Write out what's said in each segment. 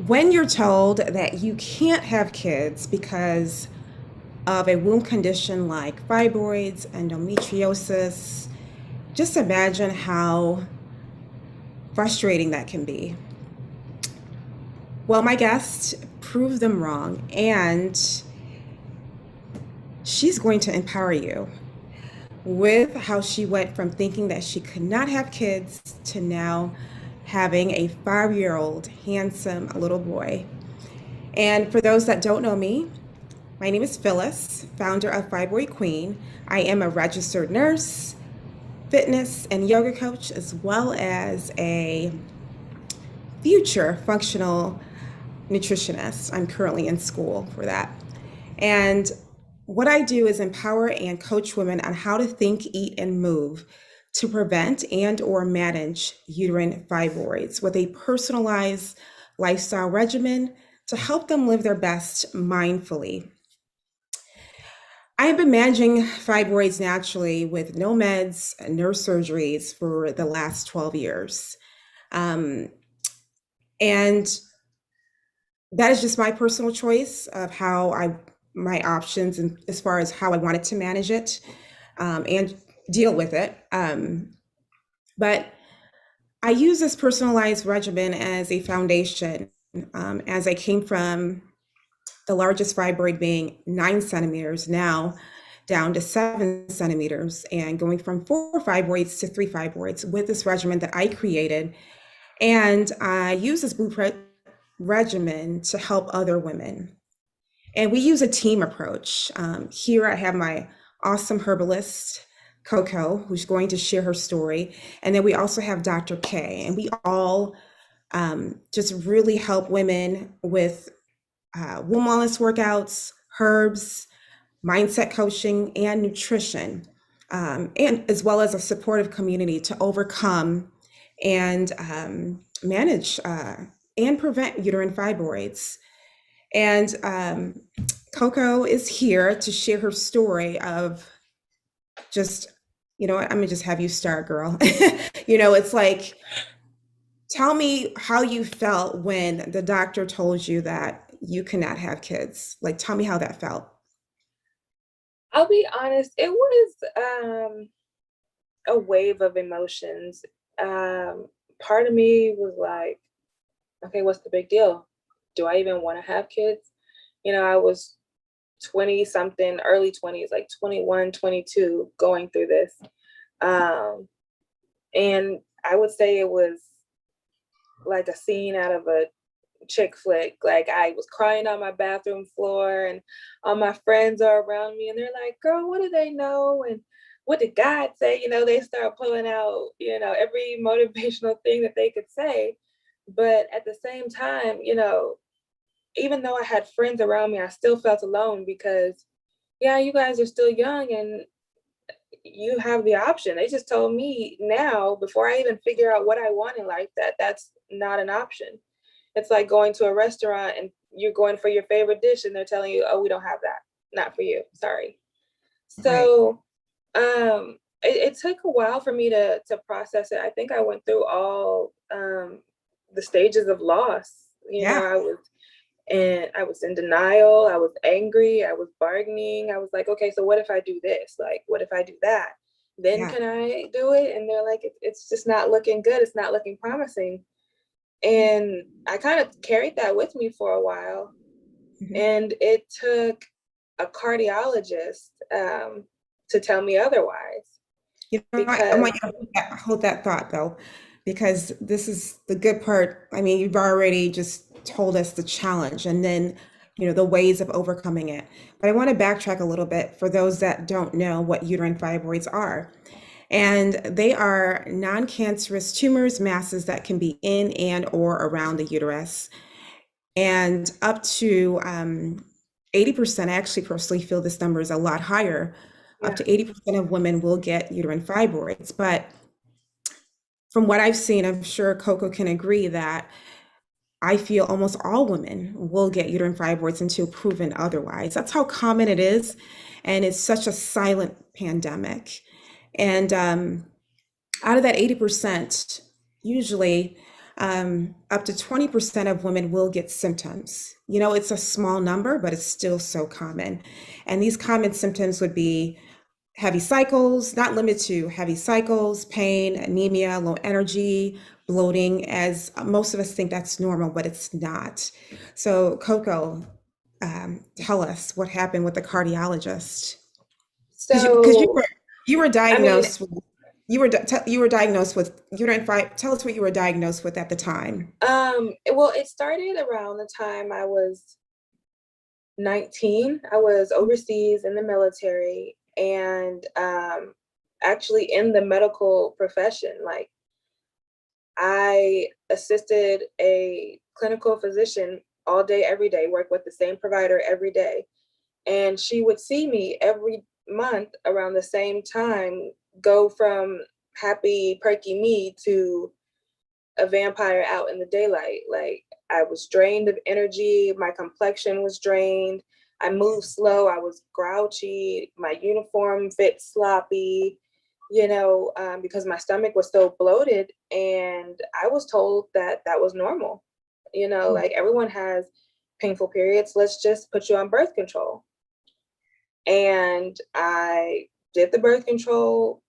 When you're told that you can't have kids because of a womb condition like fibroids, endometriosis, just imagine how frustrating that can be. Well, my guest proved them wrong, and she's going to empower you with how she went from thinking that she could not have kids to now having a 5-year old handsome little boy. And for those that don't know me, my name is Phyllis, founder of Fibroid Queen. I am a registered nurse, fitness and yoga coach, as well as a future functional nutritionist. I'm currently in school for that. And what I do is empower and coach women on how to think, eat, and move to prevent and or manage uterine fibroids with a personalized lifestyle regimen to help them live their best mindfully. I have been managing fibroids naturally with no meds, no surgeries for the last 12 years. Um, and that is just my personal choice of my options and as far as how I wanted to manage it and deal with it. But I use this personalized regimen as a foundation as I came from the largest fibroid being 9 centimeters, now down to 7 centimeters, and going from 4 fibroids to 3 fibroids with this regimen that I created. And I use this blueprint regimen to help other women. And we use a team approach. Here I have my awesome herbalist, Coco, who's going to share her story. And then we also have Dr. K, and we all just really help women with womb wellness workouts, herbs, mindset coaching, and nutrition, and as well as a supportive community to overcome and manage and prevent uterine fibroids. And Coco is here to share her story of just, you know what, I'm gonna just have you start, girl. It's like, tell me how you felt when the doctor told you that you cannot have kids. Like, tell me how that felt. I'll be honest, it was a wave of emotions. Part of me was like, okay, what's the big deal? Do I even want to have kids? I was 20 something, early 20s, like 21, 22, going through this. And I would say it was like a scene out of a chick flick. Like, I was crying on my bathroom floor and all my friends are around me and they're like, girl, what do they know? And what did God say? They start pulling out, every motivational thing that they could say. But at the same time, even though I had friends around me, I still felt alone because, yeah, you guys are still young and you have the option. They just told me now, before I even figure out what I want in life, that that's not an option. It's like going to a restaurant and you're going for your favorite dish and they're telling you, oh, we don't have that. Not for you. Sorry. Right. So it took a while for me to process it. I think I went through all the stages of loss. Yeah. I was in denial. I was angry. I was bargaining. I was like, okay, so what if I do this? Like, what if I do that? Then Yeah. can I do it? And they're like, it's just not looking good. It's not looking promising. And I kind of carried that with me for a while. Mhm. And it took a cardiologist to tell me otherwise. I Because want you to hold that thought though, because this is the good part. I mean, you've already just told us the challenge and then, the ways of overcoming it. But I want to backtrack a little bit for those that don't know what uterine fibroids are. And they are non-cancerous tumors, masses that can be in and or around the uterus. And up to 80%, I actually personally feel this number is a lot higher. Up yeah, to 80% of women will get uterine fibroids. But from what I've seen, I'm sure Coco can agree that I feel almost all women will get uterine fibroids until proven otherwise. That's how common it is. And it's such a silent pandemic. And out of that 80%, usually Up to 20% of women will get symptoms. You know, it's a small number, but it's still so common. And these common symptoms would be heavy cycles, not limited to heavy cycles, pain, anemia, low energy, bloating, as most of us think that's normal, but it's not. So, Coco, tell us what happened with the cardiologist. Because So, you were I mean, diagnosed with you were diagnosed with uterine fibroids. Tell us what you were diagnosed with at the time. well, it started around the time I was 19. I was overseas in the military and actually in the medical profession. Like, I assisted a clinical physician all day, every day, work with the same provider every day. And she would see me every month around the same time, go from happy, perky me to a vampire out in the daylight. Like, I was drained of energy, my complexion was drained, I moved slow, I was grouchy, my uniform fit sloppy, because my stomach was so bloated. And I was told that that was normal. Like, everyone has painful periods, let's just put you on birth control. And I did the birth control,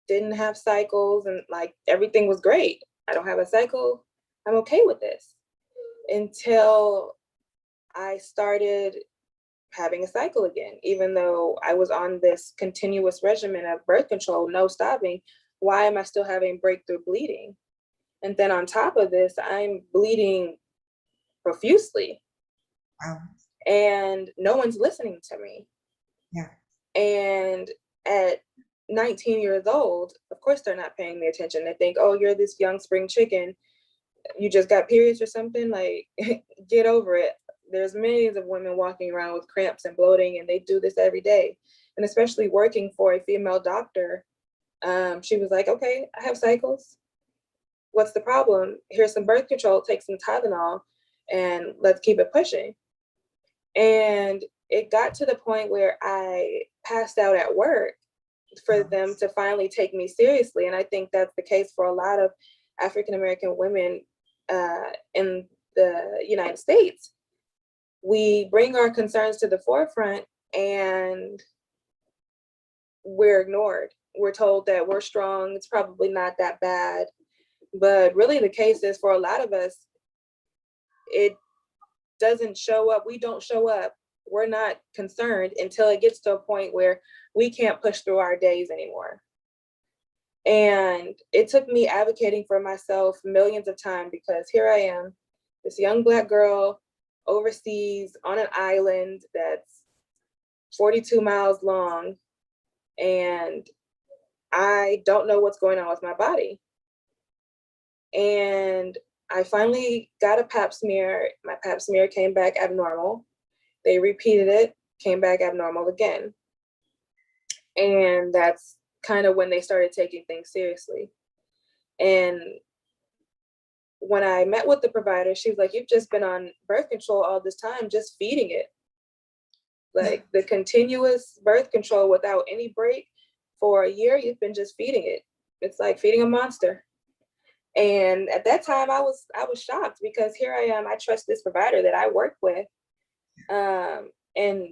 didn't have cycles, and like everything was great. I don't have a cycle. I'm okay with this. Until I started having a cycle again, even though I was on this continuous regimen of birth control, no stopping. Why am I still having breakthrough bleeding? And then on top of this, I'm bleeding profusely Wow. and no one's listening to me. Yeah. And at 19 years old, of course, they're not paying the attention. They think, oh, you're this young spring chicken. You just got periods or something. Like, get over it. There's millions of women walking around with cramps and bloating, and they do this every day. And especially working for a female doctor, she was like, okay, I have cycles. What's the problem? Here's some birth control, take some Tylenol, and let's keep it pushing. And it got to the point where I passed out at work for them to finally take me seriously. And I think that's the case for a lot of African American women in the United States. We bring our concerns to the forefront and we're ignored. We're told that we're strong, it's probably not that bad. But really, the case is for a lot of us, it doesn't show up. We don't show up. We're not concerned until it gets to a point where we can't push through our days anymore. And it took me advocating for myself millions of times, because here I am, this young Black girl overseas on an island that's 42 miles long, and I don't know what's going on with my body. And I finally got a pap smear. My pap smear came back abnormal. They repeated it, came back abnormal again. And that's kind of when they started taking things seriously. And when I met with the provider, she was like, you've just been on birth control all this time, just feeding it. Like, the continuous birth control without any break for a year, you've been just feeding it. It's like feeding a monster. And at that time, I was shocked, because here I am. I trust this provider that I work with, and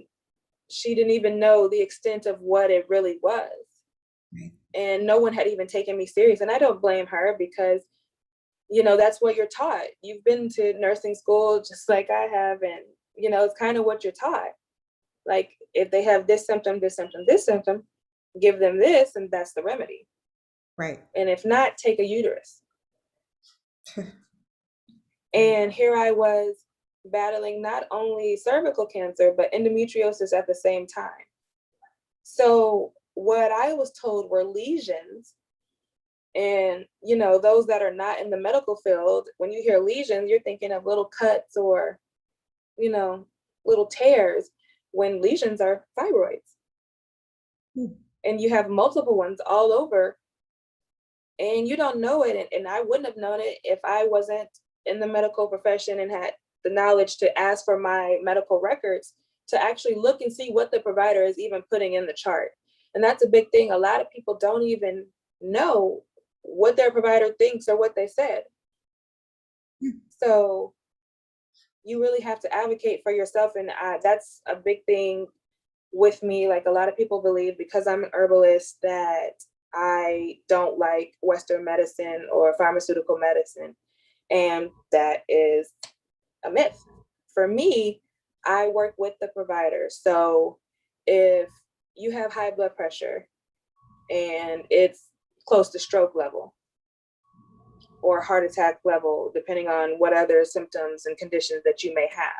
she didn't even know the extent of what it really was. Right. And no one had even taken me serious. And I don't blame her, because that's what you're taught. You've been to nursing school just like I have, and it's kind of what you're taught. Like, if they have this symptom, this symptom, this symptom, give them this, and that's the remedy. Right. And if not, take a uterus. And here I was battling not only cervical cancer, but endometriosis at the same time. So what I was told were lesions. And, those that are not in the medical field, when you hear lesions, you're thinking of little cuts or, little tears, when lesions are fibroids. And you have multiple ones all over, and you don't know it. And I wouldn't have known it if I wasn't in the medical profession and had the knowledge to ask for my medical records, to actually look and see what the provider is even putting in the chart. And that's a big thing. A lot of people don't even know what their provider thinks or what they said. So you really have to advocate for yourself. And that's a big thing with me. Like, a lot of people believe because I'm an herbalist that I don't like Western medicine or pharmaceutical medicine. And that is a myth. For me, I work with the provider. So if you have high blood pressure and it's close to stroke level or heart attack level, depending on what other symptoms and conditions that you may have,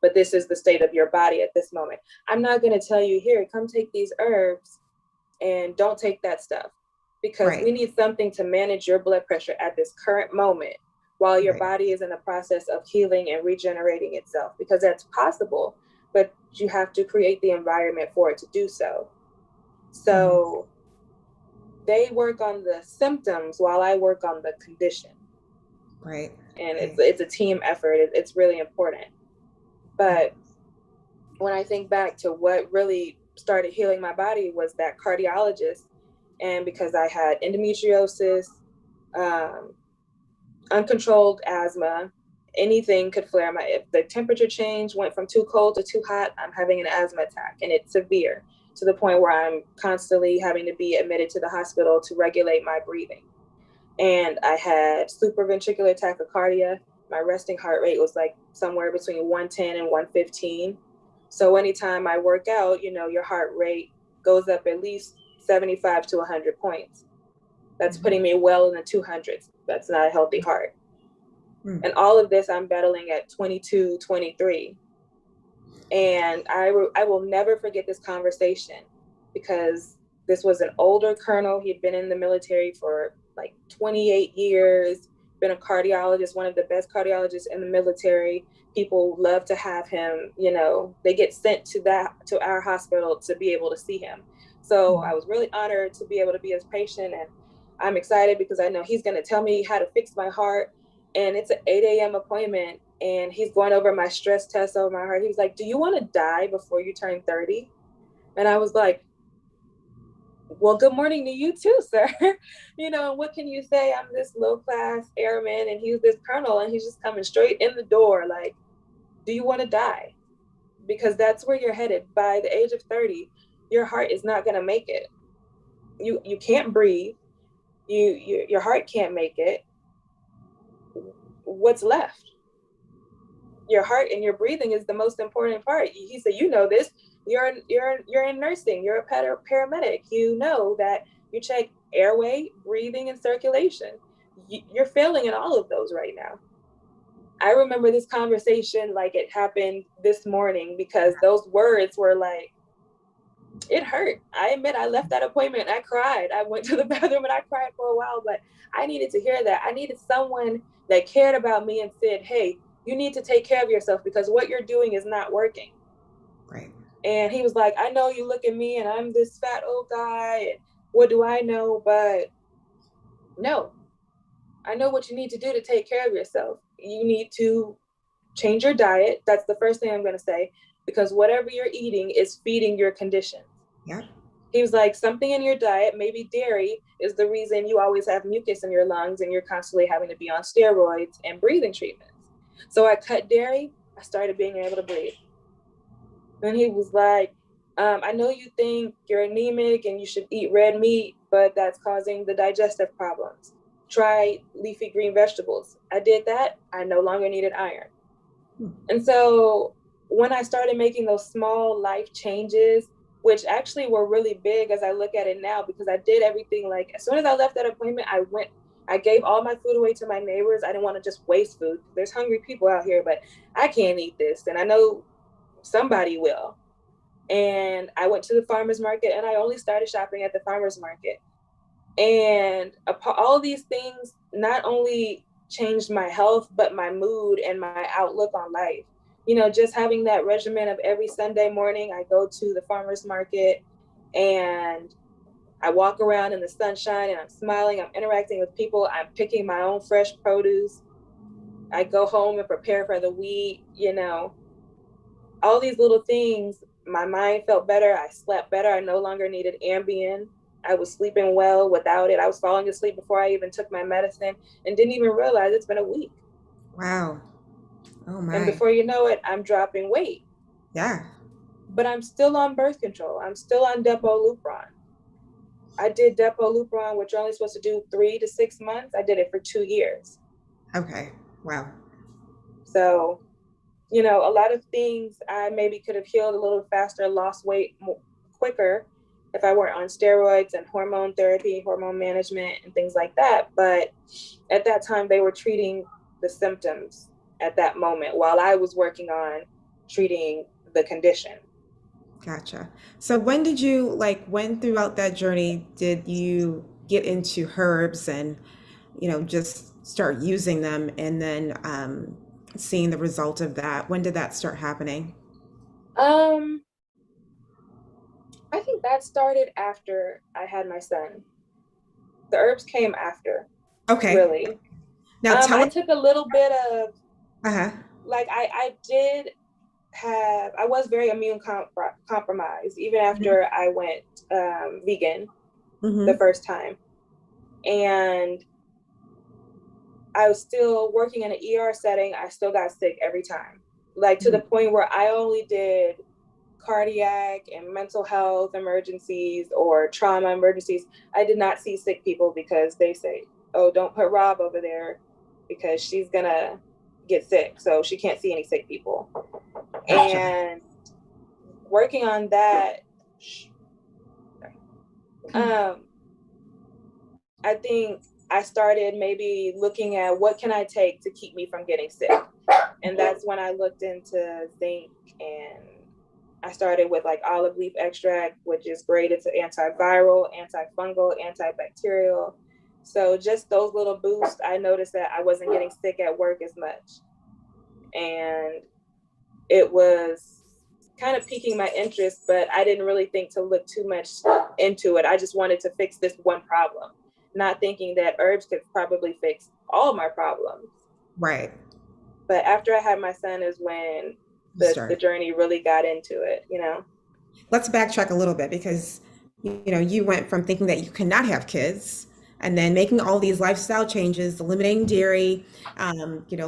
but this is the state of your body at this moment, I'm not going to tell you, here, come take these herbs and don't take that stuff, because we Right. need something to manage your blood pressure at this current moment while your Right. body is in the process of healing and regenerating itself, because that's possible, but you have to create the environment for it to do so. Mhm. So they work on the symptoms while I work on the condition. Right. And Right. it's a team effort. It's really important. Right. But when I think back to what really started healing my body was that cardiologist. And because I had endometriosis, um, uncontrolled asthma, anything could flare. If the temperature change went from too cold to too hot, I'm having an asthma attack, and it's severe to the point where I'm constantly having to be admitted to the hospital to regulate my breathing. And I had supraventricular tachycardia. My resting heart rate was like somewhere between 110 and 115. So anytime I work out, your heart rate goes up at least 75 to 100 points. That's Mhm. putting me well in the 200s. That's not a healthy heart. Mm. And all of this I'm battling at 22, 23. And I will never forget this conversation, because this was an older colonel. He'd been in the military for like 28 years, been a cardiologist, one of the best cardiologists in the military. People love to have him, they get sent to our hospital to be able to see him. So I Mhm. was really honored to be able to be his patient. And I'm excited because I know he's going to tell me how to fix my heart. And it's an 8 a.m. appointment, and he's going over my stress test over my heart. He was like, "Do you want to die before you turn 30?" And I was like, "Well, good morning to you too, sir." What can you say? I'm this low class airman, and he's this colonel, and he's just coming straight in the door. Like, do you want to die? Because that's where you're headed. By the age of 30, your heart is not going to make it. You can't breathe. Your heart can't make it. What's left? Your heart and your breathing is the most important part. He said, this. You're in nursing. You're a paramedic. You know that you check airway, breathing, and circulation. You're failing in all of those right now. I remember this conversation like it happened this morning, because those words were like, it hurt. I admit I left that appointment. I cried. I went to the bathroom and I cried for a while, but I needed to hear that. I needed someone that cared about me and said, "Hey, you need to take care of yourself because what you're doing is not working." Right. And he was like, "I know you look at me and I'm this fat old guy. And what do I know? But no, I know what you need to do to take care of yourself. You need to change your diet." That's the first thing I'm going to say, because whatever you're eating is feeding your conditions. Yep. He was like, something in your diet, maybe dairy, is the reason you always have mucus in your lungs and you're constantly having to be on steroids and breathing treatments. So I cut dairy. I started being able to breathe. Then he was like, I know you think you're anemic and you should eat red meat, but that's causing the digestive problems. Try leafy green vegetables. I did that. I no longer needed iron. Hmm. And so when I started making those small life changes, which actually were really big as I look at it now, because I did everything, like as soon as I left that appointment, I gave all my food away to my neighbors. I didn't want to just waste food. There's hungry people out here, but I can't eat this. And I know somebody will. And I went to the farmer's market, and I only started shopping at the farmer's market. And all these things not only changed my health, but my mood and my outlook on life. Just having that regimen of every Sunday morning, I go to the farmer's market and I walk around in the sunshine and I'm smiling, I'm interacting with people, I'm picking my own fresh produce. I go home and prepare for the week. All these little things. My mind felt better. I slept better. I no longer needed Ambien. I was sleeping well without it. I was falling asleep before I even took my medicine and didn't even realize it's been a week. Wow. Oh And my. before you know it, I'm dropping weight. Yeah. But I'm still on birth control. I'm still on Depo-Lupron. I did Depo-Lupron, which you're only supposed to do 3 to 6 months. I did it for 2 years. Okay. Wow. So, a lot of things I maybe could have healed a little faster, lost weight quicker if I weren't on steroids and hormone therapy, hormone management, and things like that. But at that time, they were treating the symptoms at that moment while I was working on treating the condition. Gotcha. So when did you when throughout that journey did you get into herbs and, just start using them and then seeing the result of that? When did that start happening? Um, I think that started after I had my son. The herbs came after, Okay. really. Now tell I us. took a little bit of, Uh-huh. like, I did I was very compromised even after I went vegan the Mm-hmm. first time. And I was still working in an ER setting. I still got sick every time, like to the point where I only did cardiac and mental health emergencies or trauma emergencies. I did not see sick people because they say, oh, don't put Rob over there because she's gonna get sick. So she can't see any sick people. Gotcha. And working on that, um, I think I started maybe looking at what can I take to keep me from getting sick. And that's when I looked into zinc, and I started with like olive leaf extract, which is great. It's antiviral, antifungal, antibacterial. So just those little boosts, I noticed that I wasn't getting sick at work as much. And it was kind of piquing my interest, but I didn't really think to look too much into it. I just wanted to fix this one problem, not thinking that herbs could probably fix all my problems. Right. But after I had my son is when You the start. journey really got into it. Let's backtrack a little bit because you went from thinking that you cannot have kids and then making all these lifestyle changes, eliminating dairy,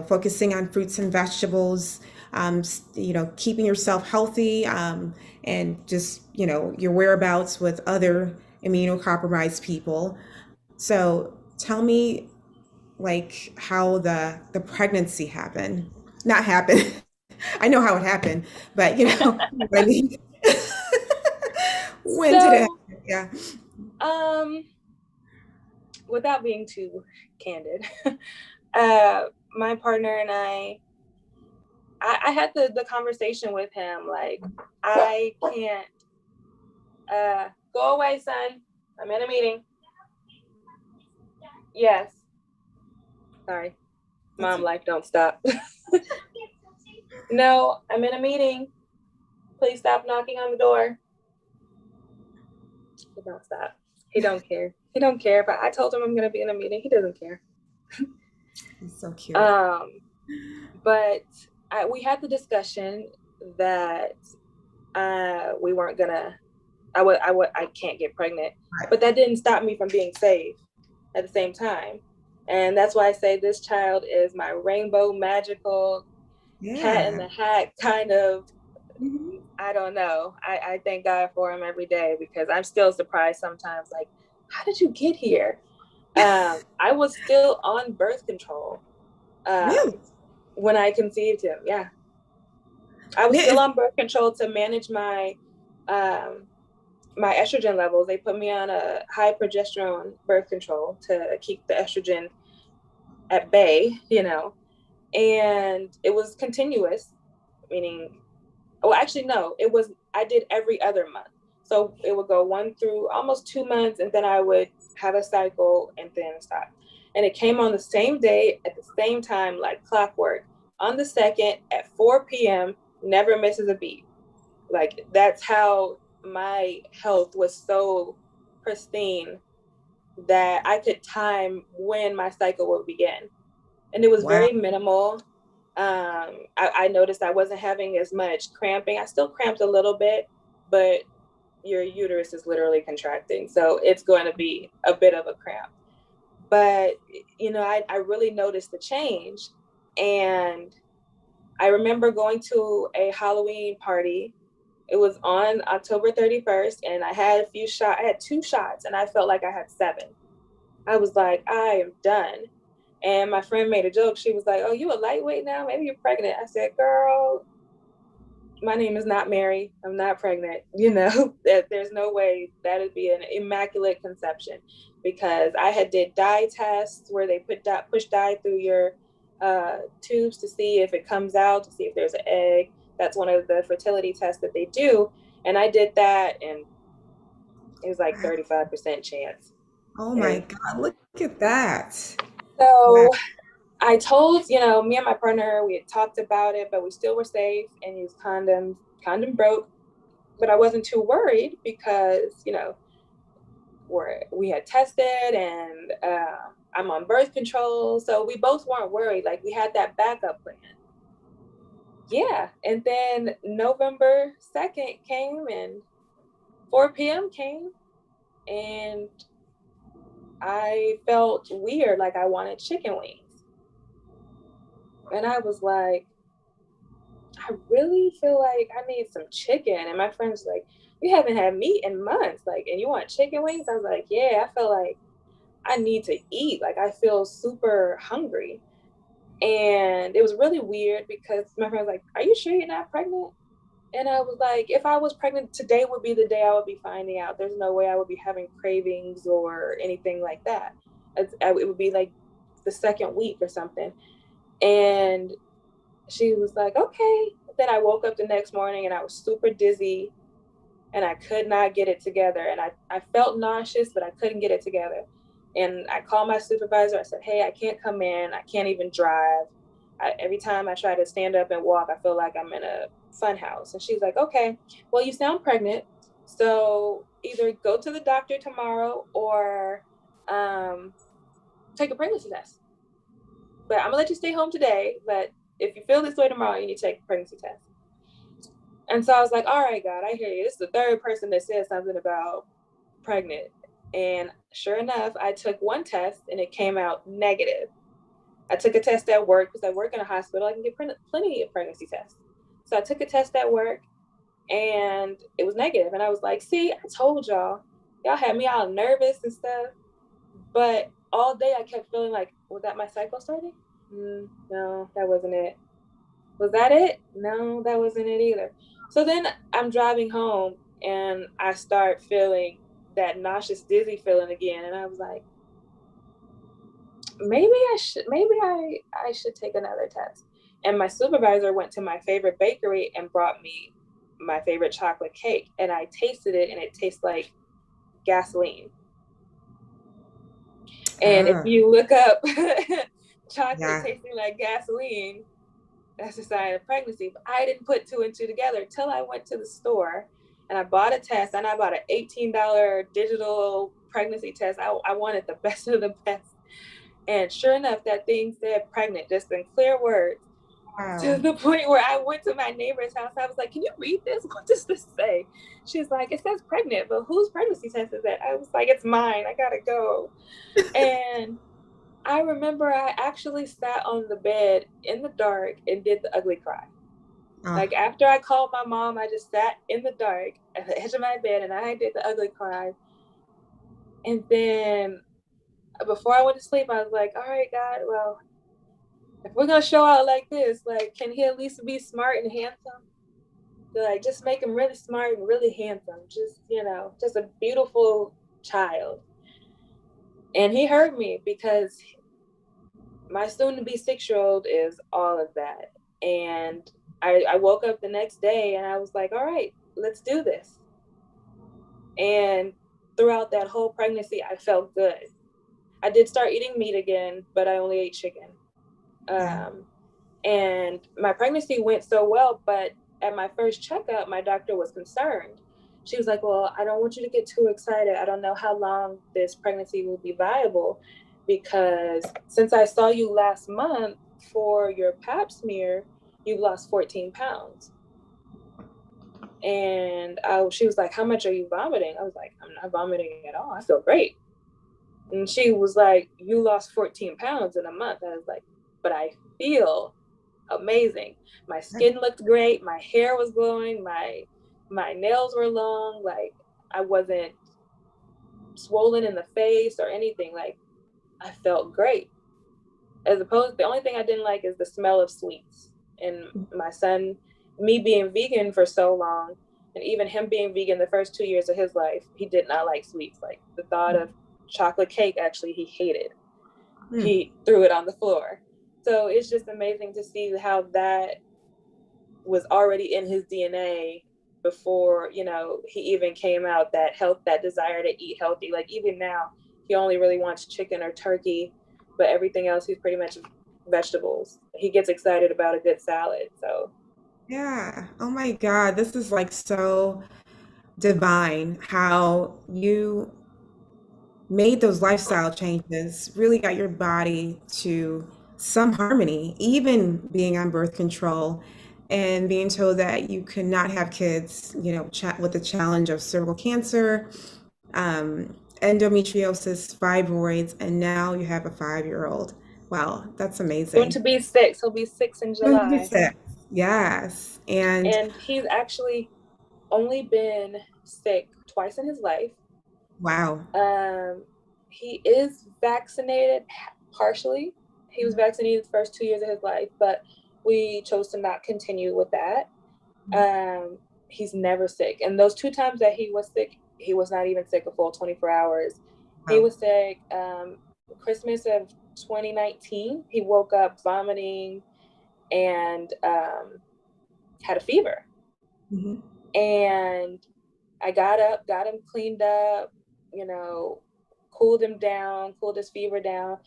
focusing on fruits and vegetables, keeping yourself healthy, and just your whereabouts with other immunocompromised people. So tell me how the pregnancy happened. Not happen. I know how it happened, but what I mean. When did it So, happen? Yeah. um, without being too candid, uh, my partner and I had the conversation with him, like, I can't, go away, son. I'm in a meeting. Yes. Sorry. That's Mom, life don't stop. No, I'm in a meeting. Please stop knocking on the door. He don't stop. He don't care. He don't care. But I told him I'm gonna be in a meeting. He doesn't care. he's so cute. Um, but we had the discussion that we weren't gonna. I can't get pregnant, Right. but that didn't stop me from being safe at the same time. And that's why I say this child is my rainbow magical cat in Yeah. the hat kind of. Mhm. I don't know. I thank God for him every day because I'm still surprised sometimes. Like, how did you get here? I was still on birth control Really? when I conceived him. Yeah, I was Man, still on birth control to manage um, my estrogen levels. They put me on a high progesterone birth control to keep the estrogen at bay. And it was continuous, meaning, well, actually, no, it was, I did every other month. So it would go 1 through almost 2 months, and then I would have a cycle and then stop. And it came on the same day at the same time, like clockwork, on the second at 4 p.m., never misses a beat. Like, that's how my health was so pristine that I could time when my cycle would begin. And it was wow. very minimal. I noticed I wasn't having as much cramping. I still cramped a little bit, but your uterus is literally contracting. So it's going to be a bit of a cramp. But, I really noticed the change. And I remember going to a Halloween party. It was on October 31st, and I had I had 2 shots, and I felt like I had 7. I was like, I am done. And my friend made a joke. She was like, "Oh, you a lightweight now? Maybe you're pregnant." I said, "Girl, my name is not Mary. I'm not pregnant. That there's no way that would be an immaculate conception," because I had did dye tests where they push dye through your tubes to see if it comes out, to see if there's an egg. That's one of the fertility tests that they do. And I did that, and it was like 35% chance. Oh my And God, look at that. Wow. so I told, me and my partner, we had talked about it, but we still were safe and used condoms. Condom broke, but I wasn't too worried because, we had tested, and I'm on birth control. So we both weren't worried. Like, we had that backup plan. Yeah. And then November 2nd came, and 4 p.m. came, and I felt weird. Like, I wanted chicken wings. And I was like, I really feel like I need some chicken. And my friend's like, "You haven't had meat in months. Like, and you want chicken wings?" I was like, "Yeah, I feel like I need to eat. Like, I feel super hungry." And it was really weird because my friend was like, "Are you sure you're not pregnant?" And I was like, if I was pregnant, today would be the day I would be finding out. There's no way I would be having cravings or anything like that. It would be like the second week or something. And she was like, "Okay." Then I woke up the next morning and I was super dizzy and I could not get it together. And I felt nauseous, but I couldn't get it together. And I called my supervisor. I said, "Hey, I can't come in. I can't even drive. Every time I try to stand up and walk, I feel like I'm in a fun house." And she's like, "Okay, well, you sound pregnant. So either go to the doctor tomorrow or take a pregnancy test. But I'm going to let you stay home today. But if you feel this way tomorrow, you need to take a pregnancy test." And so I was like, "All right, God, I hear you. This is the third person that said something about pregnant." And sure enough, I took one test and it came out negative. I took a test at work because I work in a hospital. I can get plenty of pregnancy tests. So I took a test at work and it was negative. And I was like, "See, I told y'all. Y'all had me all nervous and stuff." But all day I kept feeling like, was that my cycle starting? No, that wasn't it. Was that it? No, that wasn't it either. So then I'm driving home and I start feeling that nauseous, dizzy feeling again. And I was like, maybe I should take another test. And my supervisor went to my favorite bakery and brought me my favorite chocolate cake. And I tasted it and it tastes like gasoline. And if Ah, you look up chocolate yeah. tasting like gasoline, that's a sign of pregnancy. But I didn't put 2 and 2 together till I went to the store and I bought a test, and I bought an $18 digital pregnancy test. I wanted the best of the best. And sure enough, that thing said pregnant, just in clear words, to Wow. the point where I went to my neighbor's house. I was like, "Can you read this? What does this say?" She's like, "It says pregnant, but whose pregnancy test is that?" I was like, "It's mine. I gotta go." And I remember I actually sat on the bed in the dark and did the ugly cry. Ah, Like, after I called my mom, I just sat in the dark at the edge of my bed and I did the ugly cry. And then before I went to sleep, I was like, "All right, God, well, if we're gonna show out like this, like, can he at least be smart and handsome? So, like, just make him really smart and really handsome. Just, just a beautiful child." And he heard me because my soon-to-be 6-year-old is all of that. And I woke up the next day and I was like, "All right, let's do this." And throughout that whole pregnancy, I felt good. I did start eating meat again, but I only ate chicken. yeah. Um, and my pregnancy went so well, but at my first checkup, my doctor was concerned. She was like, "Well, I don't want you to get too excited. I don't know how long this pregnancy will be viable, because since I saw you last month for your pap smear, you've lost 14 pounds." And she was like, "How much are you vomiting?" I was like, "I'm not vomiting at all. I feel great." And she was like, "You lost 14 pounds in a month." I was like, "But I feel amazing. My skin looked great. My hair was glowing. My nails were long. Like, I wasn't swollen in the face or anything. Like, I felt great. As opposed, the only thing I didn't like is the smell of sweets. And my son, me being vegan for so long, and even him being vegan the first 2 years of his life, he did not like sweets. Like, the thought of chocolate cake, actually, he hated. He threw it on the floor. So it's just amazing to see how that was already in his DNA before, you know, he even came out, that health, that desire to eat healthy. Like, even now, he only really wants chicken or turkey, but everything else, he's pretty much vegetables. He gets excited about a good salad. So Yeah. Oh my God, this is like so divine how you made those lifestyle changes, really got your body to some harmony, even being on birth control and being told that you could not have kids, you know, with the challenge of cervical cancer, endometriosis, fibroids, and now you have a 5-year-old. Wow, that's soon amazing. to be 6, he'll be 6 in Soon to be July. 6. Yes. And And he's actually only been sick twice in his life. wow. Um, he is vaccinated partially. He was vaccinated the first 2 years of his life, but we chose to not continue with that. He's never sick. And those 2 times that he was sick, he was not even sick a full 24 hours. He Wow. was sick Christmas of 2019. He woke up vomiting and had a fever. Mhm. And I got up, got him cleaned up, you know, cooled him down, cooled his fever down.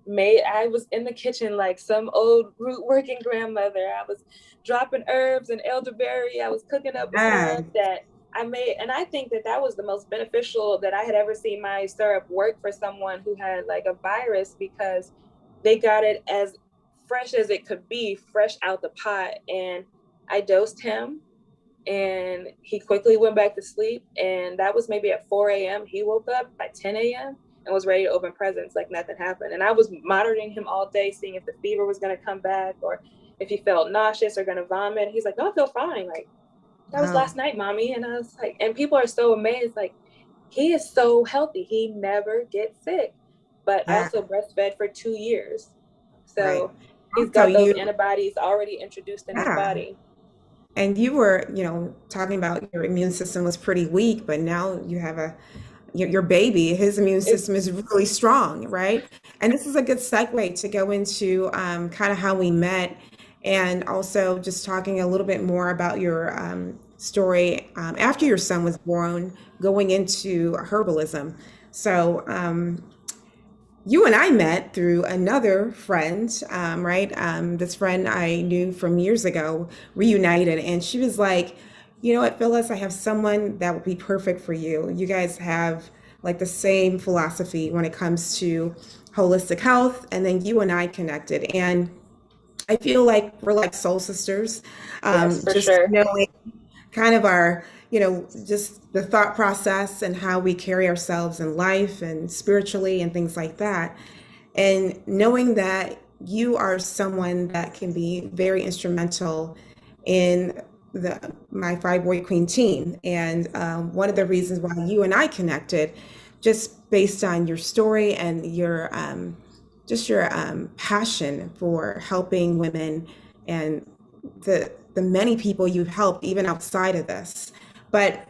I was in the kitchen like some old root working grandmother. I was dropping herbs and elderberry. I was cooking up a Yeah. syrup that I made. And I think that that was the most beneficial that I had ever seen my syrup work for someone who had like a virus, because they got it as fresh as it could be, fresh out the pot. And I dosed him and he quickly went back to sleep. And that was maybe at 4 a.m. He woke up by 10 a.m. and was ready to open presents like nothing happened. And I was monitoring him all day, seeing if the fever was going to come back or if he felt nauseous or going to vomit. He's like, no, I feel fine. Like, that was Wow. last night, mommy. And I was like, and people are so amazed. Like, he is so healthy. He never gets sick. But I Yeah. also breastfed for 2 years. Right. So he's So got those antibodies already introduced in his yeah. body. And you were, talking about your immune system was pretty weak, but now you have your baby, his immune It's system is really strong, right? And this is a good segue to go into kind of how we met and also just talking a little bit more about your story after your son was born, going into herbalism. So, you and I met through another friend, right? This friend I knew from years ago reunited, and she was like, "You know what, Phyllis? I have someone that will be perfect for you. You guys have like the same philosophy when it comes to holistic health." And then you and I connected, and I feel like we're like soul sisters. Yes, for Just sure. knowing kind of our, just the thought process and how we carry ourselves in life and spiritually and things like that. And knowing that you are someone that can be very instrumental in my Fibroid Queen team. And one of the reasons why you and I connected, just based on your story and your just your passion for helping women and the many people you've helped even outside of this. But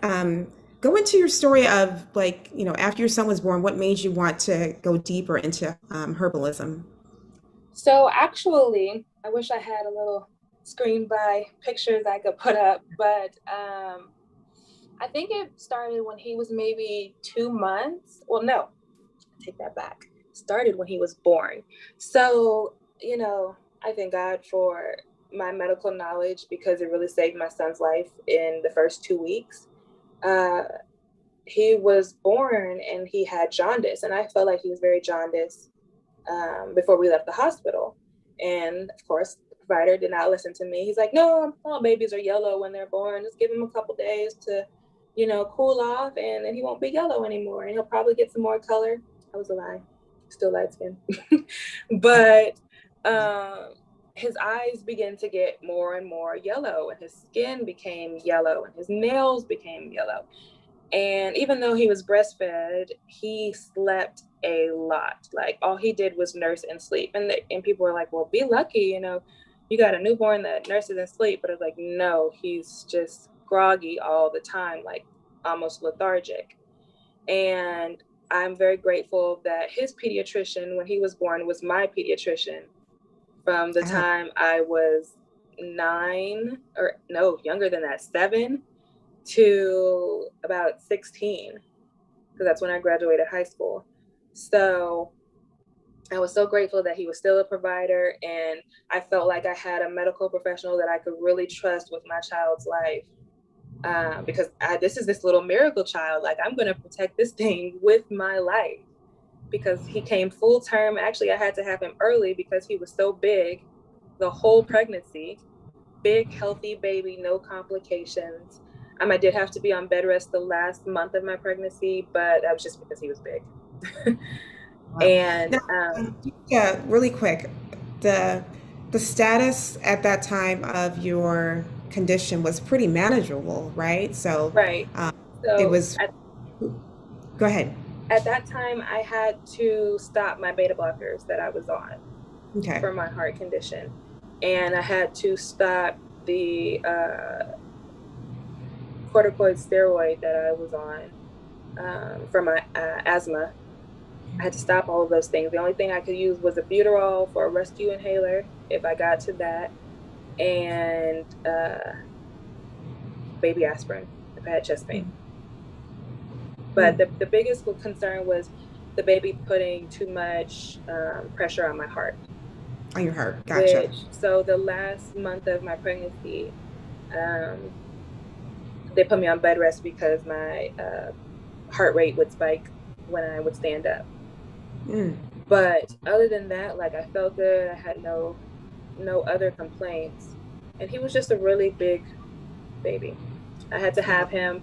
go into your story of like, after your son was born, what made you want to go deeper into herbalism? So actually, I wish I had a little screen by pictures I could put up, but I think it started when he was maybe 2 months. Well, no, take that back. It started when he was born. So, I thank God for my medical knowledge because it really saved my son's life in the first 2 weeks. Uh, he was born and he had jaundice, and I felt like he was very jaundiced before we left the hospital. And of course, the provider did not listen to me. He's like, no, all babies are yellow when they're born. Just give him a couple days to, cool off, and then he won't be yellow anymore. And he'll probably get some more color. That was a lie. Still light skin. But um, his eyes began to get more and more yellow, and his skin became yellow, and his nails became yellow. And even though he was breastfed, he slept a lot. Like, all he did was nurse and sleep. And people were like, well, be lucky, you got a newborn that nurses and sleep. But it's like, no, he's just groggy all the time, like almost lethargic. And I'm very grateful that his pediatrician, when he was born, was my pediatrician from the Oh, time I was 9, or no, younger than that, 7 to about 16, because that's when I graduated high school. So I was so grateful that he was still a provider, and I felt like I had a medical professional that I could really trust with my child's life. Because this is this little miracle child. Like, I'm going to protect this thing with my life, because he came full term. Actually, I had to have him early because he was so big the whole pregnancy. Big, healthy baby, no complications. I did have to be on bed rest the last month of my pregnancy, but that was just because he was big. wow. And Now, yeah, really quick, the the status at that time of your condition was pretty manageable, right? So, right. um, it So was. Go ahead. at that time, I had to stop my beta blockers that I was on Okay. for my heart condition. And I had to stop the corticoid steroid that I was on for my asthma. I had to stop all of those things. The only thing I could use was a Buterol for a rescue inhaler if I got to that, and baby aspirin if I had chest pain. But Mm, the biggest concern was the baby putting too much pressure on my heart, on your heart. Gotcha. so the last month of my pregnancy, um, they put me on bed rest because my heart rate would spike when I would stand up. Mm, But other than that, like, I felt good. I had no other complaints. And he was just a really big baby. I had to wow. have him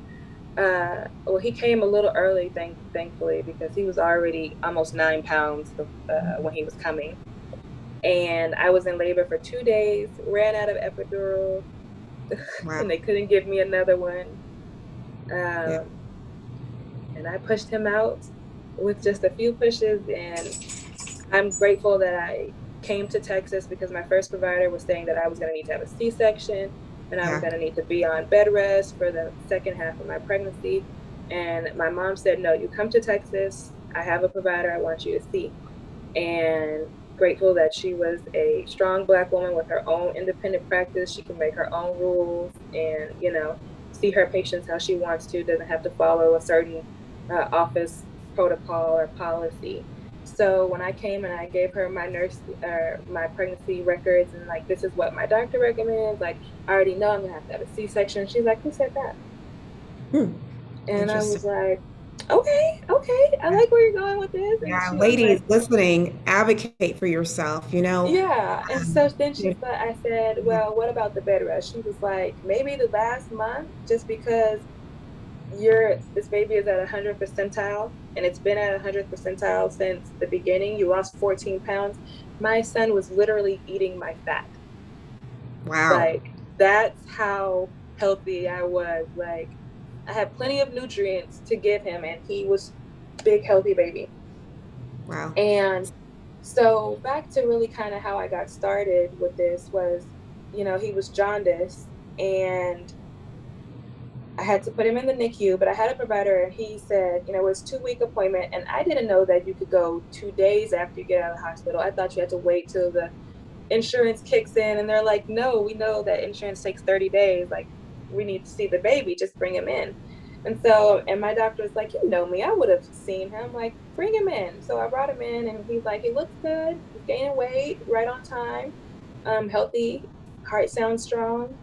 well, he came a little early, thankfully, because he was already almost 9 pounds when he was coming. And I was in labor for 2 days, ran out of epidural, Wow. and they couldn't give me another one. Yeah. Um, and I pushed him out with just a few pushes. And I'm grateful that I came to Texas, because my first provider was saying that I was going to need to have a C-section, and I was Yeah. going to need to be on bed rest for the second half of my pregnancy. And my mom said, no, you come to Texas. I have a provider I want you to see. And grateful that she was a strong Black woman with her own independent practice. She can make her own rules and, see her patients how she wants to, doesn't have to follow a certain office protocol or policy. So when I came and I gave her my pregnancy records, and like, this is what my doctor recommends, like, I already know I'm gonna have to have a C-section. She's like, who said that? Hmm. And I Interesting. was like, okay, I like where you're going with this. And Yeah, she was ladies like, listening, advocate for yourself, you know. yeah. And so then Yeah, I said, well, what about the bed rest? She was like, maybe the last month, just because this baby is at 100th percentile, and it's been at 100th percentile since the beginning. You lost 14 pounds. My son was literally eating my fat. wow. Like, that's how healthy I was. Like, I had plenty of nutrients to give him, and he was big, healthy baby. Wow. And so back to really kind of how I got started with this was, he was jaundiced, and I had to put him in the NICU, but I had a provider, and he said, it's 2-week appointment. And I didn't know that you could go 2 days after you get out of the hospital. I thought you had to wait till the insurance kicks in, and they're like, no, we know that insurance takes 30 days. Like, we need to see the baby, just bring him in. And my doctor was like, me, I would have seen him, like, bring him in. So I brought him in, and he's like, he looks good, he's gaining weight, right on time, healthy, heart sounds strong.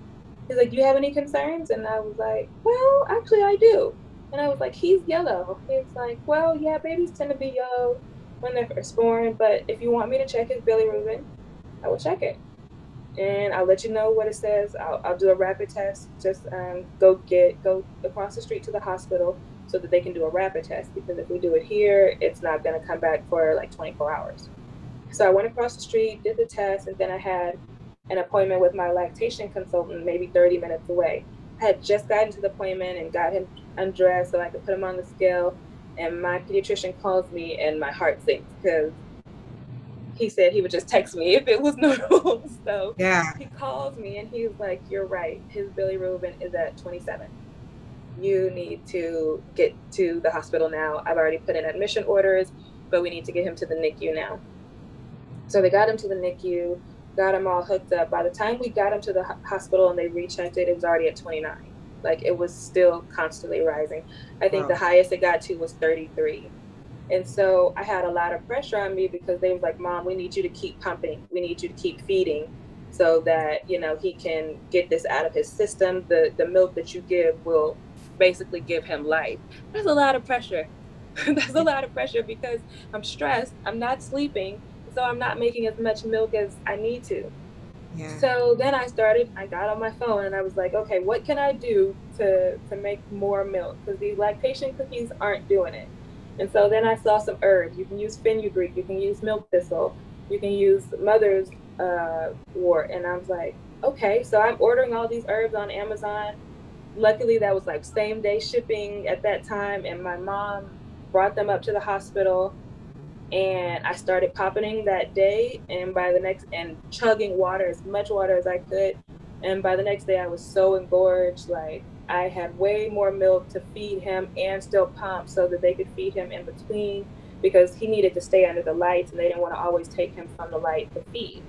He's like, do you have any concerns? And I was like, well, actually I do. And I was like, he's yellow. He's like, well, yeah, babies tend to be yellow when they're first born, but if you want me to check his bilirubin, I will check it, and I'll let you know what it says. I'll do a rapid test. Just go across the street to the hospital so that they can do a rapid test, because if we do it here, it's not going to come back for like 24 hours. So I went across the street, did the test, and then I had an appointment with my lactation consultant, maybe 30 minutes away. I had just gotten to the appointment and got him undressed so I could put him on the scale. And my pediatrician calls me and my heart sinks because he said he would just text me if it was normal. So Yeah. he calls me and he's like, "You're right. His bilirubin is at 27. You need to get to the hospital now. I've already put in admission orders, but we need to get him to the NICU now." So they got him to the NICU, got him all hooked up. By the time we got him to the hospital and they rechecked it, it was already at 29. Like it was still constantly rising. I think the Wow. highest it got to was 33. And so I had a lot of pressure on me because they was like, "Mom, we need you to keep pumping. We need you to keep feeding so that, he can get this out of his system. The milk that you give will basically give him life." That's a lot of pressure. That's a lot of pressure because I'm stressed, I'm not sleeping, so I'm not making as much milk as I need to. Yeah. So then I got on my phone and I was like, okay, what can I do to make more milk? Because these lactation cookies aren't doing it. And so then I saw some herbs. You can use fenugreek, you can use milk thistle, you can use mother's wort. And I was like, okay, so I'm ordering all these herbs on Amazon. Luckily, that was like same day shipping at that time. And my mom brought them up to the hospital and I started popping that day and by the next and chugging water, as much water as I could. And by the next day I was so engorged, like I had way more milk to feed him and still pump so that they could feed him in between because he needed to stay under the lights and they didn't want to always take him from the light to feed.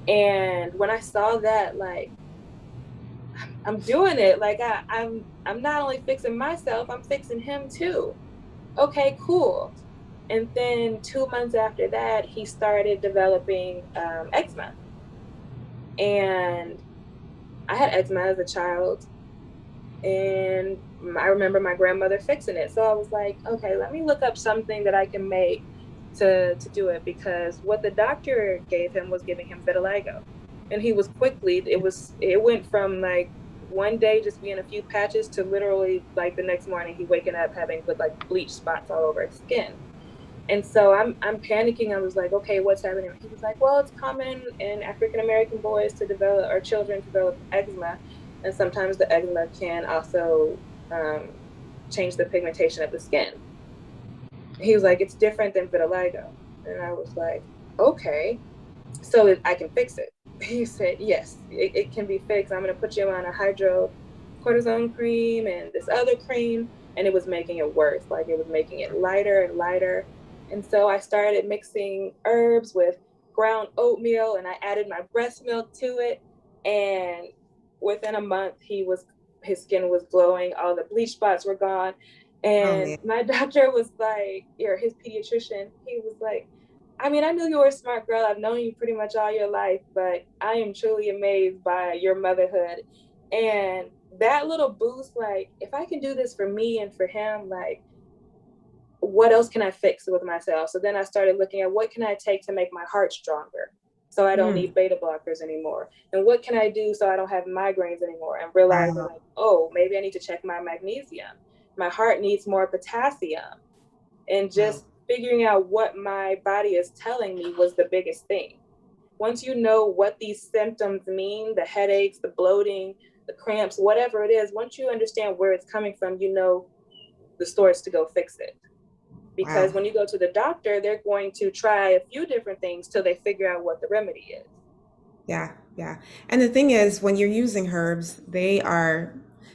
And when I saw that, like I'm doing it, like I'm not only fixing myself, I'm fixing him too. Okay, cool. And then 2 months after that, he started developing eczema. And I had eczema as a child. And I remember my grandmother fixing it. So I was like, okay, let me look up something that I can make to do it because what the doctor gave him was giving him vitiligo. And he was quickly, it went from like one day just being a few patches to literally like the next morning he waking up having with like bleach spots all over his skin. And so I'm panicking. I was like, okay, what's happening? He was like, well, it's common in African American boys to develop or children to develop eczema, and sometimes the eczema can also um, change the pigmentation of the skin. He was like, it's different than vitiligo, and I was like, okay, so I can fix it. He said, yes, it can be fixed. I'm going to put you on a hydrocortisone cream and this other cream. And it was making it worse. Like it was making it lighter and lighter. And so I started mixing herbs with ground oatmeal and I added my breast milk to it. And within a month, his skin was glowing. All the bleach spots were gone. Oh And man. my doctor was like, or his pediatrician, he was like, I mean, I knew you were a smart girl. I've known you pretty much all your life, but I am truly amazed by your motherhood. And that little boost, like, if I can do this for me and for him, like, what else can I fix with myself? So then I started looking at what can I take to make my heart stronger so I don't Mm. need beta blockers anymore? And what can I do so I don't have migraines anymore? And realizing, Wow. like, oh, maybe I need to check my magnesium. My heart needs more potassium and Wow. just figuring out what my body is telling me was the biggest thing. Once you know what these symptoms mean, the headaches, the bloating, the cramps, whatever it is, once you understand where it's coming from, you know the source to go fix it. Because Wow. when you go to the doctor, they're going to try a few different things till they figure out what the remedy is. Yeah, yeah. And the thing is, when you're using herbs, they are,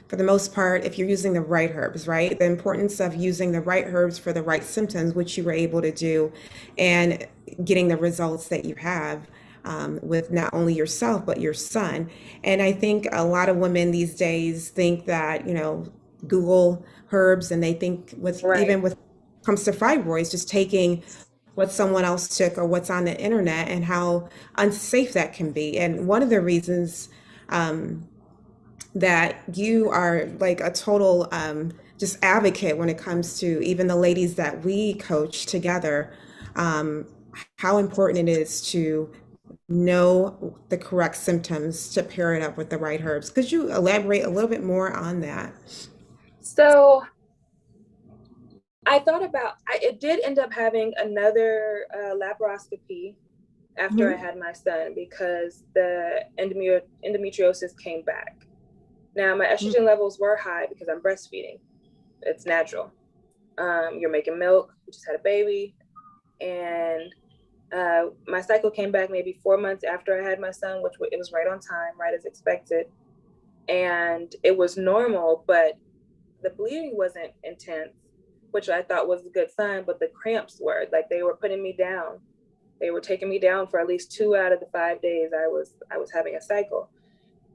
for the most part, if you're using the right herbs, right? The importance of using the right herbs for the right symptoms, which you were able to do, and getting the results that you have with not only yourself, but your son. And I think a lot of women these days think that, Google herbs and they think Right. even with comes to fibroids, just taking what someone else took or what's on the internet and how unsafe that can be. And one of the reasons um, that you are like a total just advocate when it comes to even the ladies that we coach together, um, how important it is to know the correct symptoms to pair it up with the right herbs. Could you elaborate a little bit more on that? So I thought about, it did end up having another laparoscopy after I Mhm. had my son because the endometriosis came back. Now, my Mm. estrogen levels were high because I'm breastfeeding. It's natural. You're making milk, you just had a baby. And my cycle came back maybe 4 months after I had my son, which it was right on time, right as expected. And it was normal, but the bleeding wasn't intense, which I thought was a good sign, but the cramps were like they were putting me down. They were taking me down for at least 2 out of the 5 days I was having a cycle.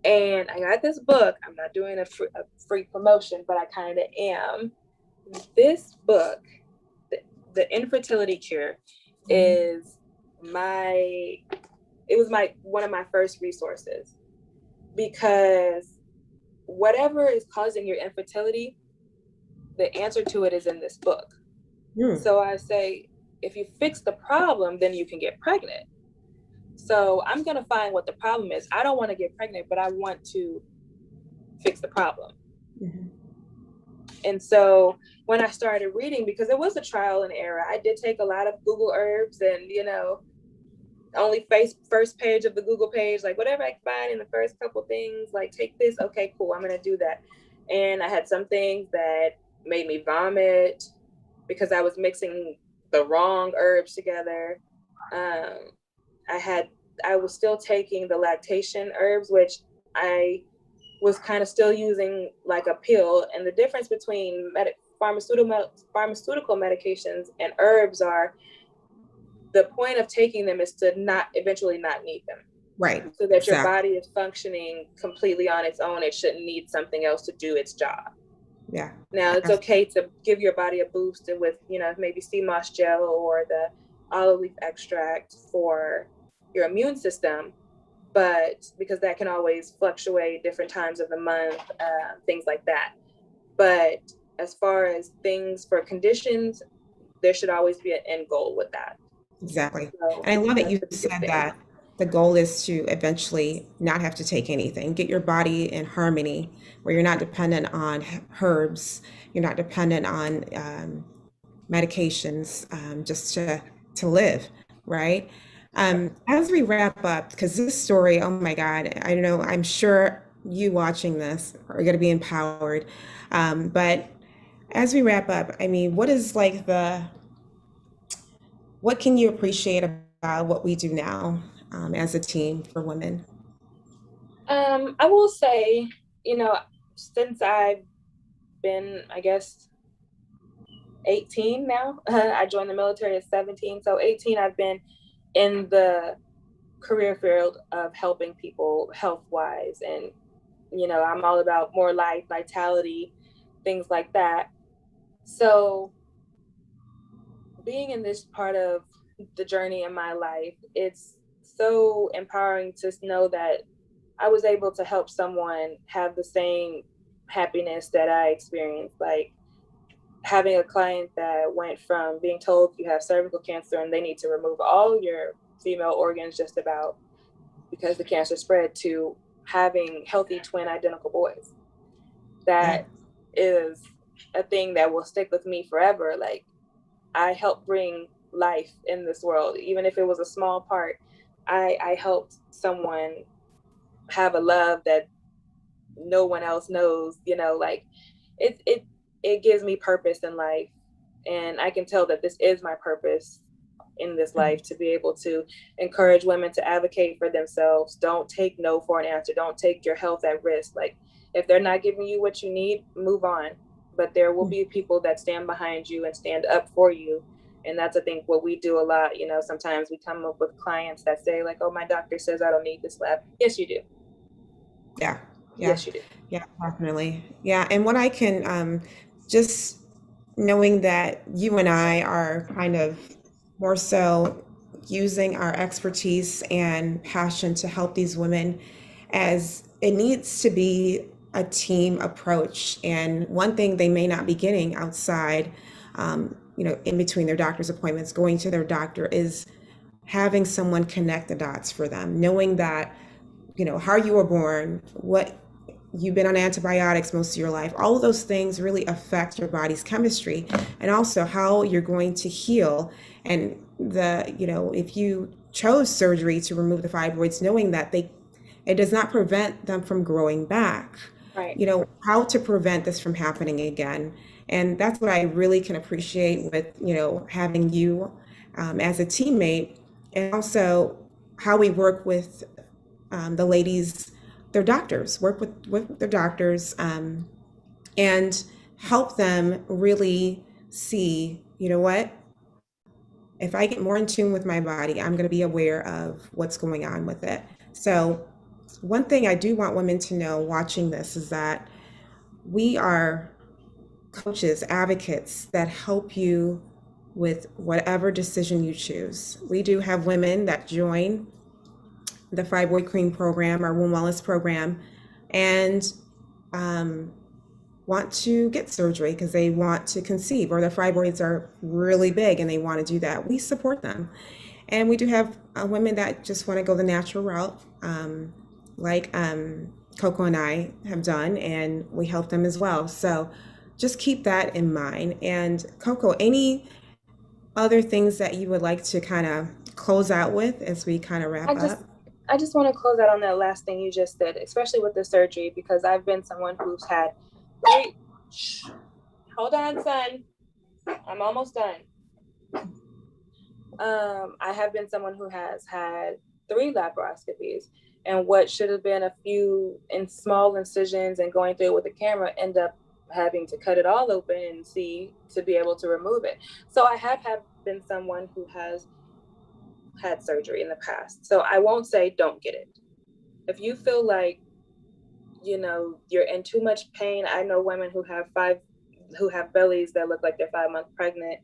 And I got this book. I'm not doing a free promotion, but I kind of am. This book, the Infertility Cure, is my it was my one of my first resources because whatever is causing your infertility, the answer to it is in this book. Mm. So I say, if you fix the problem, then you can get pregnant. So I'm going to find what the problem is. I don't want to get pregnant, but I want to fix the problem. Mhm. And so when I started reading, because it was a trial and error, I did take a lot of Google herbs and, only first page of the Google page, like whatever I find in the first couple things, like take this. Okay, cool. I'm going to do that. And I had some things that made me vomit because I was mixing the wrong herbs together. Um, I was still taking the lactation herbs, which I was kind of still using like a pill. And the difference between pharmaceutical medications and herbs are the point of taking them is to not eventually not need them. Right. So that your Exactly. body is functioning completely on its own. It shouldn't need something else to do its job. Yeah. Now it's Af- okay to give your body a boost with, maybe sea moss gel or the olive leaf extract for your immune system, but because that can always fluctuate different times of the month, things like that. But as far as things for conditions, there should always be an end goal with that. Exactly. So And I love that that's you the biggest said thing. that the goal is to eventually not have to take anything, get your body in harmony where you're not dependent on herbs, you're not dependent on medications just to live, right? As we wrap up, because this story, oh my God, I know, I'm sure you watching this are going to be empowered. But as we wrap up, I mean, what can you appreciate about what we do now as a team for women? I will say, since I've been, I guess, 18 now, I joined the military at 17. So 18, I've been in the career field of helping people health wise. And, I'm all about more life, vitality, things like that. So being in this part of the journey in my life, it's so empowering to know that I was able to help someone have the same happiness that I experienced. Like having a client that went from being told you have cervical cancer and they need to remove all your female organs just about because the cancer spread to having healthy twin identical boys. Yeah. That is a thing that will stick with me forever. Like I helped bring life in this world, even if it was a small part. I helped someone have a love that no one else knows, like it gives me purpose in life. And I can tell that this is my purpose in this life, to be able to encourage women to advocate for themselves. Don't take no for an answer. Don't take your health at risk. Like if they're not giving you what you need, move on. But there will be people that stand behind you and stand up for you. And that's, I think, what we do a lot. Sometimes we come up with clients that say like, oh, my doctor says I don't need this lab. Yes, you do. Yeah. Yeah. Yes, you do. Yeah, definitely. Yeah. And what I can just knowing that you and I are kind of more so using our expertise and passion to help these women, as it needs to be a team approach. And one thing they may not be getting outside, in between their doctor's appointments, going to their doctor, is having someone connect the dots for them, knowing that, how you were born, what you've been on antibiotics most of your life, all of those things really affect your body's chemistry and also how you're going to heal. And if you chose surgery to remove the fibroids, knowing that it does not prevent them from growing back. Right. You know, how to prevent this from happening again. And that's what I really can appreciate with, you know, having you as a teammate, and also how we work with the ladies, their doctors, work with their doctors, and help them really see, you know what, if I get more in tune with my body, I'm going to be aware of what's going on with it. So, one thing I do want women to know watching this is that we are coaches, advocates that help you with whatever decision you choose. We do have women that join the Fibroid Cream program, our womb wellness program, and um, want to get surgery because they want to conceive, or their fibroids are really big and they want to do that. We support them. And we do have women that just want to go the natural route, like Coco and I have done, and we help them as well. So just keep that in mind. And Coco, any other things that you would like to kind of close out with as we kind of I wrap just up? I just want to close out on that last thing you just said, especially with the surgery, because I've been someone who's had three. Shh, hold on, son. I'm almost done. I have been someone who has had 3 laparoscopies, and what should have been a few in small incisions and going through it with the camera end up having to cut it all open and see to be able to remove it. So I have been someone who has had surgery in the past. So I won't say don't get it. If you feel like, you know, you're in too much pain, I know women who have bellies that look like they're 5 months pregnant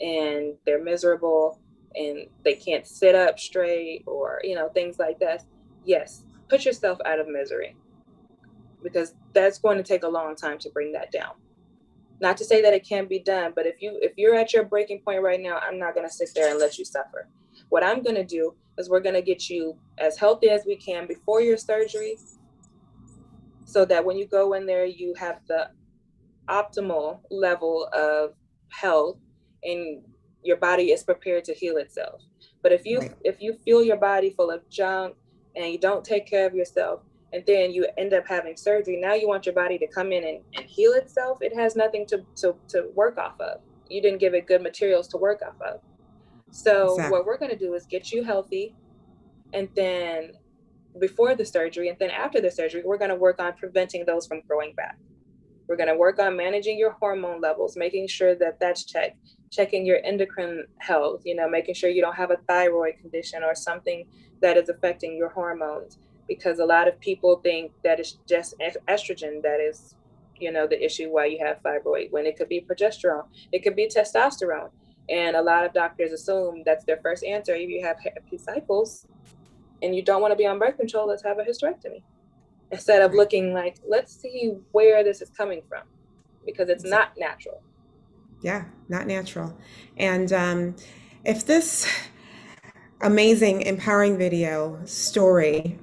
and they're miserable and they can't sit up straight, or, you know, things like that. Yes, put yourself out of misery, because that's going to take a long time to bring that down. Not to say that it can't be done, but if you're at your breaking point right now, I'm not going to sit there and let you suffer. What I'm going to do is we're going to get you as healthy as we can before your surgery, so that when you go in there, you have the optimal level of health and your body is prepared to heal itself. But Right. if you feel your body full of junk and you don't take care of yourself, and then you end up having surgery, now you want your body to come in and heal itself, it has nothing to work off of. You didn't give it good materials to work off of. So Exactly. what we're going to do is get you healthy, and then before the surgery, and then after the surgery, we're going to work on preventing those from growing back. We're going to work on managing your hormone levels, making sure that that's checked, checking your endocrine health, you know, making sure you don't have a thyroid condition or something that is affecting your hormones. Because a lot of people think that it's just estrogen that is, you know, the issue why you have fibroid, when it could be progesterone, it could be testosterone. And a lot of doctors assume that's their first answer. If you have happy cycles and you don't want to be on birth control, let's have a hysterectomy, instead of Right. looking like, let's see where this is coming from, because it's Exactly. not natural. Yeah, not natural. And if this amazing, empowering video story,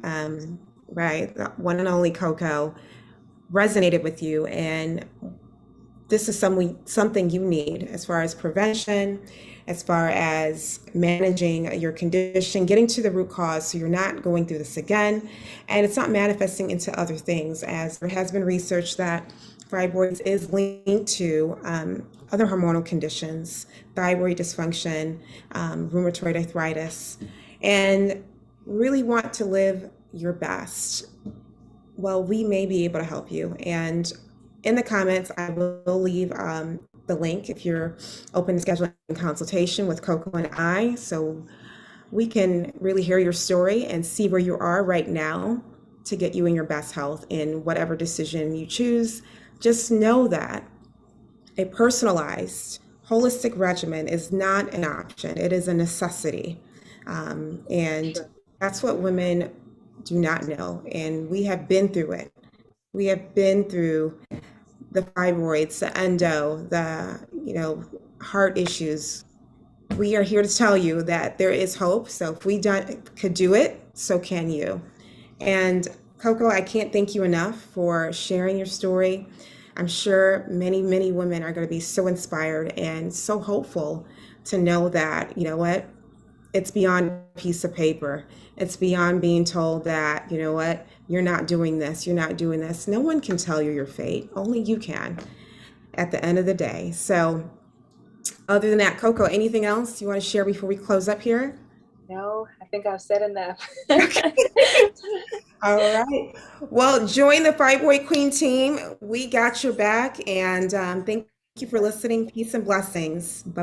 right, the one and only Coco, resonated with you, and this is something you need as far as prevention, as far as managing your condition, getting to the root cause so you're not going through this again, and it's not manifesting into other things, as there has been research that fibroids is linked to other hormonal conditions, thyroid dysfunction, rheumatoid arthritis, and really want to live your best. Well, we may be able to help you. And in the comments, I will leave the link if you're open to scheduling a consultation with Coco and I, so we can really hear your story and see where you are right now to get you in your best health in whatever decision you choose. Just know that a personalized, holistic regimen is not an option, it is a necessity. And Sure. that's what women do not know. And we have been through it. We have been through the fibroids, the endo, the, you know, heart issues. We are here to tell you that there is hope. So if could do it, so can you. And Coco, I can't thank you enough for sharing your story. I'm sure many, many women are going to be so inspired and so hopeful to know that, you know what, it's beyond a piece of paper. It's beyond being told that, you know what, you're not doing this, you're not doing this. No one can tell you your fate. Only you can at the end of the day. So, other than that, Coco, anything else you want to share before we close up here? No, I think I've said enough. All right. Well, join the Fibroid Queen team. We got your back. And thank you for listening. Peace and blessings. Bye bye.